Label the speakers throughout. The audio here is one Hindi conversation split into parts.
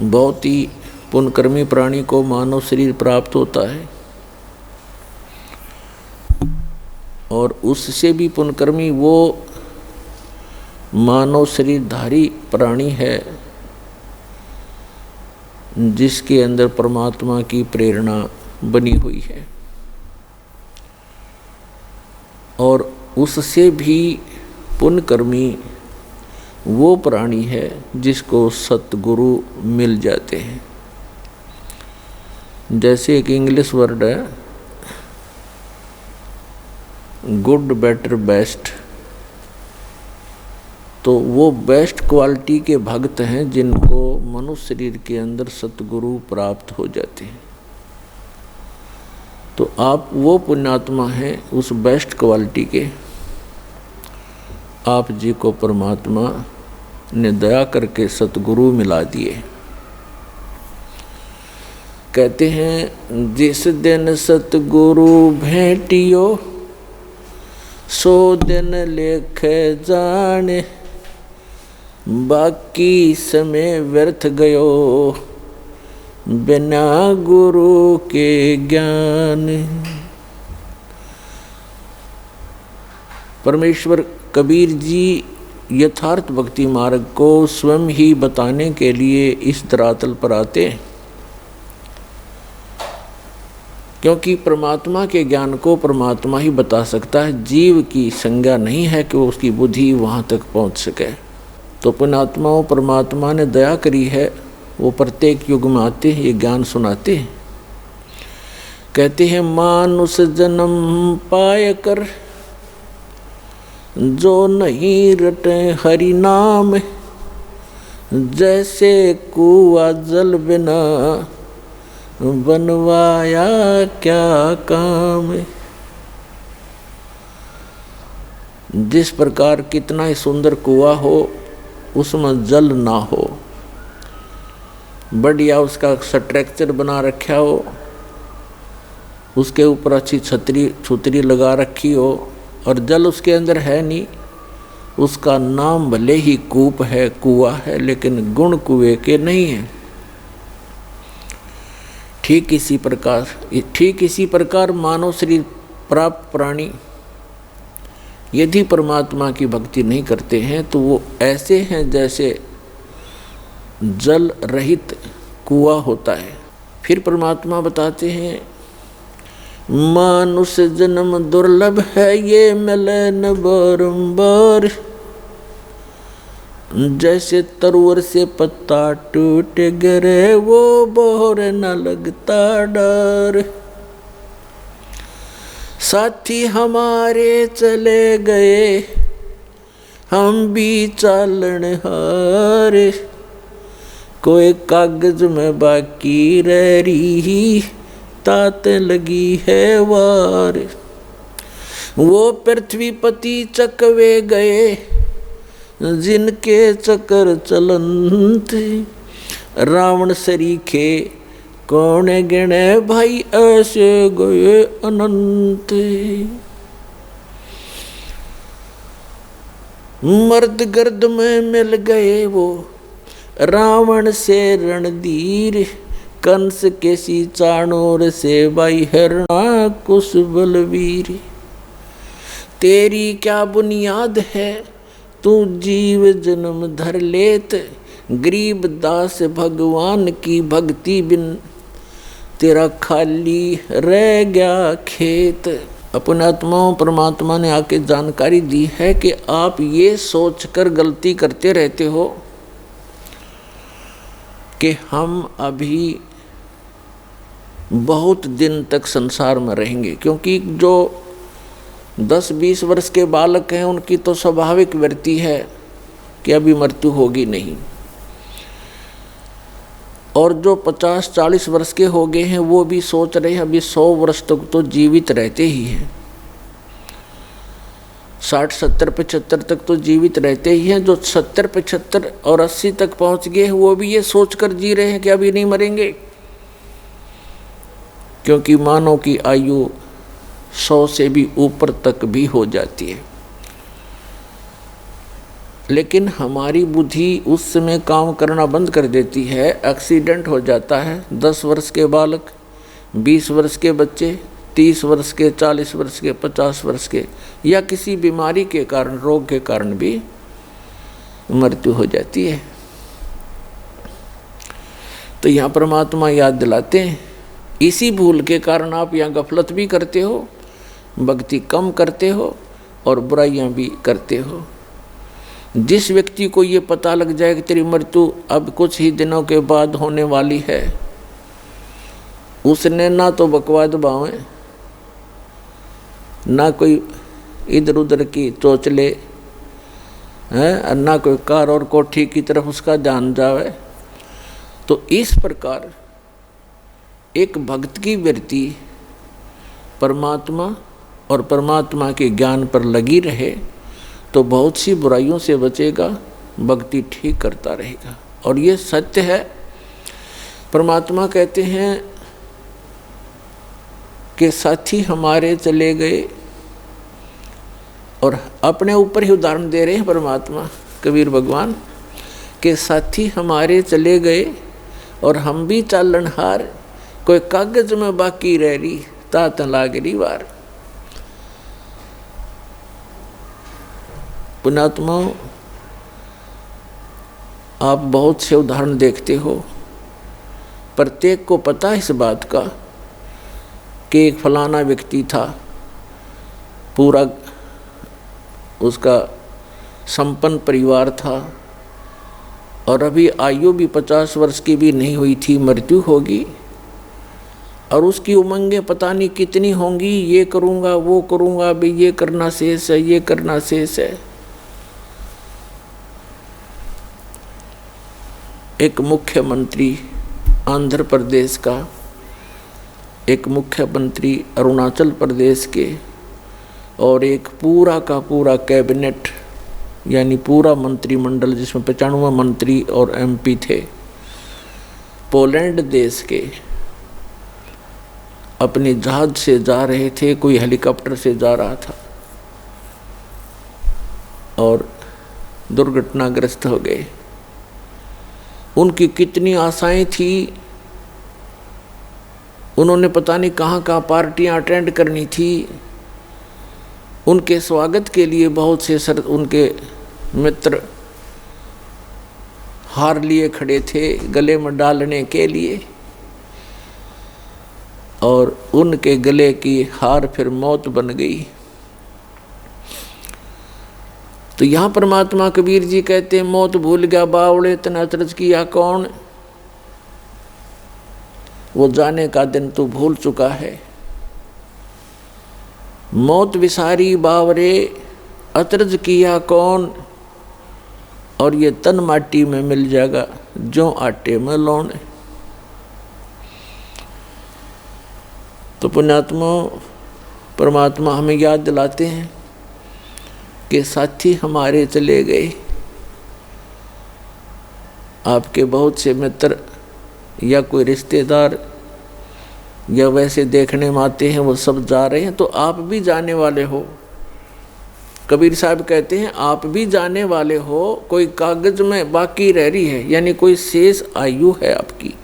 Speaker 1: बहुत ही पुण्यकर्मी प्राणी को मानव शरीर प्राप्त होता है, और उससे भी पुण्यकर्मी वो मानव शरीरधारी प्राणी है जिसके अंदर परमात्मा की प्रेरणा बनी हुई है, और उससे भी पुण्यकर्मी वो प्राणी है जिसको सतगुरु मिल जाते हैं। जैसे एक इंग्लिश वर्ड है गुड, बेटर, बेस्ट, तो वो बेस्ट क्वालिटी के भक्त हैं जिनको मनुष्य शरीर के अंदर सतगुरु प्राप्त हो जाते हैं। तो आप वो पुण्यात्मा हैं उस बेस्ट क्वालिटी के, आप जी को परमात्मा ने दया करके सतगुरु मिला दिए। कहते हैं जिस दिन सतगुरु भेंटियो सो दिन लेख जाने, बाकी समय व्यर्थ गयो बिना गुरु के ज्ञान। परमेश्वर कबीर जी यथार्थ भक्ति मार्ग को स्वयं ही बताने के लिए इस धरातल पर आते हैं, क्योंकि परमात्मा के ज्ञान को परमात्मा ही बता सकता है। जीव की संज्ञा नहीं है कि वो उसकी बुद्धि वहाँ तक पहुँच सके। तो पुण्यात्माओं परमात्मा ने दया करी है, वो प्रत्येक युग में आते हैं, ये ज्ञान सुनाते हैं। कहते हैं मानुष जन्म पाय कर जो नहीं रटे हरि नाम, जैसे कुआ जल बिना बनवाया क्या काम। जिस प्रकार कितना ही सुंदर कुआ हो उसमें जल ना हो, बढ़िया उसका स्ट्रक्चर बना रखा हो, उसके ऊपर अच्छी छतरी लगा रखी हो, और जल उसके अंदर है नहीं, उसका नाम भले ही कूप है, कुआ है, लेकिन गुण कुएं के नहीं है। ठीक इसी प्रकार मानव शरीर प्राप्त प्राणी यदि परमात्मा की भक्ति नहीं करते हैं तो वो ऐसे हैं जैसे जल रहित कुआं होता है। फिर परमात्मा बताते हैं मानुष जन्म दुर्लभ है ये मिले न बारंबार, जैसे तरुवर से पत्ता टूट गिरे वो बोर न लगता डर। साथी हमारे चले गए हम भी चालन हारे, कोई कागज में बाकी रह रही तात लगी है वार। वो पृथ्वीपति चकवे गए जिनके चक्कर चलंत, रावण सरीखे कौन गिणे भाई ऐसे गए अनंत। मर्द गर्द में मिल गए वो रावण से रणधीर, कंस के सी चाणोर से भाई हरणा कुश बलवीर। तेरी क्या बुनियाद है तू जीव जन्म धर लेत, गरीब दास भगवान की भक्ति बिन तेरा खाली रह गया खेत। अपने आत्माओं परमात्मा ने आके जानकारी दी है कि आप ये सोचकर गलती करते रहते हो कि हम अभी बहुत दिन तक संसार में रहेंगे, क्योंकि जो 10-20 वर्ष के बालक हैं उनकी तो स्वाभाविक वृत्ति है कि अभी मृत्यु होगी नहीं, और जो 50-40 वर्ष के हो गए हैं वो भी सोच रहे हैं अभी 100 वर्ष तक तो जीवित रहते ही हैं, 60-70-75 तक तो जीवित रहते ही हैं। जो 70-75 और 80 तक पहुंच गए हैं वो भी ये सोचकर जी रहे हैं कि अभी नहीं मरेंगे, क्योंकि मानव की आयु 100 से भी ऊपर तक भी हो जाती है। लेकिन हमारी बुद्धि उस समय काम करना बंद कर देती है। एक्सीडेंट हो जाता है, 10 वर्ष के बालक, 20 वर्ष के बच्चे, 30 वर्ष के, 40 वर्ष के, 50 वर्ष के, या किसी बीमारी के कारण, रोग के कारण भी मृत्यु हो जाती है। तो यहाँ परमात्मा याद दिलाते हैं, इसी भूल के कारण आप यहाँ गफलत भी करते हो, भक्ति कम करते हो और बुराइयाँ भी करते हो। जिस व्यक्ति को ये पता लग जाए कि तेरी मृत्यु अब कुछ ही दिनों के बाद होने वाली है, उसने ना तो बकवाद बावें, ना कोई इधर उधर की चोचले हैं, ना कोई कार और कोठी की तरफ उसका ध्यान जावे। तो इस प्रकार एक भक्त की वृत्ति परमात्मा और परमात्मा के ज्ञान पर लगी रहे तो बहुत सी बुराइयों से बचेगा, भक्ति ठीक करता रहेगा। और ये सत्य है। परमात्मा कहते हैं कि साथी हमारे चले गए, और अपने ऊपर ही उदाहरण दे रहे हैं परमात्मा कबीर भगवान के, साथी हमारे चले गए और हम भी चालनहार, कोई कागज में बाकी रह रही तात लागरी वार। पुण्यात्माओं, आप बहुत से उदाहरण देखते हो, प्रत्येक को पता है इस बात का कि एक फलाना व्यक्ति था, पूरा उसका संपन्न परिवार था और अभी आयु भी 50 वर्ष की भी नहीं हुई थी, मृत्यु होगी, और उसकी उमंगें पता नहीं कितनी होंगी, ये करूँगा वो करूँगा, अभी ये करना शेष है, ये करना शेष है। एक मुख्यमंत्री आंध्र प्रदेश का, एक मुख्यमंत्री अरुणाचल प्रदेश के, और एक पूरा का पूरा कैबिनेट यानी पूरा मंत्रिमंडल जिसमें 95 मंत्री और MP थे, पोलैंड देश के, अपनी जहाज से जा रहे थे, कोई हेलीकॉप्टर से जा रहा था और दुर्घटनाग्रस्त हो गए। उनकी कितनी आशाएं थी, उन्होंने पता नहीं कहाँ कहाँ पार्टियां अटेंड करनी थी, उनके स्वागत के लिए बहुत से उनके मित्र हार लिए खड़े थे गले में डालने के लिए, और उनके गले की हार फिर मौत बन गई। तो यहाँ परमात्मा कबीर जी कहते हैं, मौत भूल गया बावड़े तन अचरज किया कौन, वो जाने का दिन तू भूल चुका है। मौत विसारी बावरे अचरज किया कौन, और ये तन माटी में मिल जाएगा जो आटे में लौन। तो पुण्यात्मा, परमात्मा हमें याद दिलाते हैं कि साथी हमारे चले गए। आपके बहुत से मित्र या कोई रिश्तेदार या वैसे देखने में आते हैं, वो सब जा रहे हैं, तो आप भी जाने वाले हो। कबीर साहब कहते हैं आप भी जाने वाले हो, कोई कागज में बाकी रह रही है, यानी कोई शेष आयु है आपकी,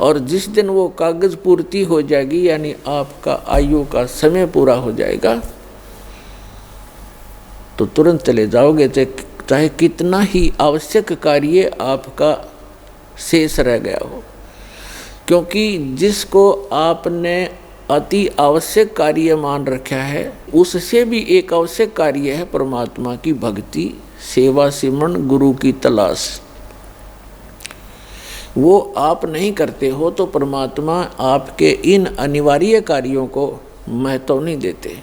Speaker 1: और जिस दिन वो कागज पूर्ति हो जाएगी, यानी आपका आयु का समय पूरा हो जाएगा, तो तुरंत चले जाओगे, चाहे कितना ही आवश्यक कार्य आपका शेष रह गया हो। क्योंकि जिसको आपने अति आवश्यक कार्य मान रखा है, उससे भी एक आवश्यक कार्य है परमात्मा की भक्ति, सेवा, सिमरन, गुरु की तलाश। वो आप नहीं करते हो तो परमात्मा आपके इन अनिवार्य कार्यों को महत्व नहीं देते।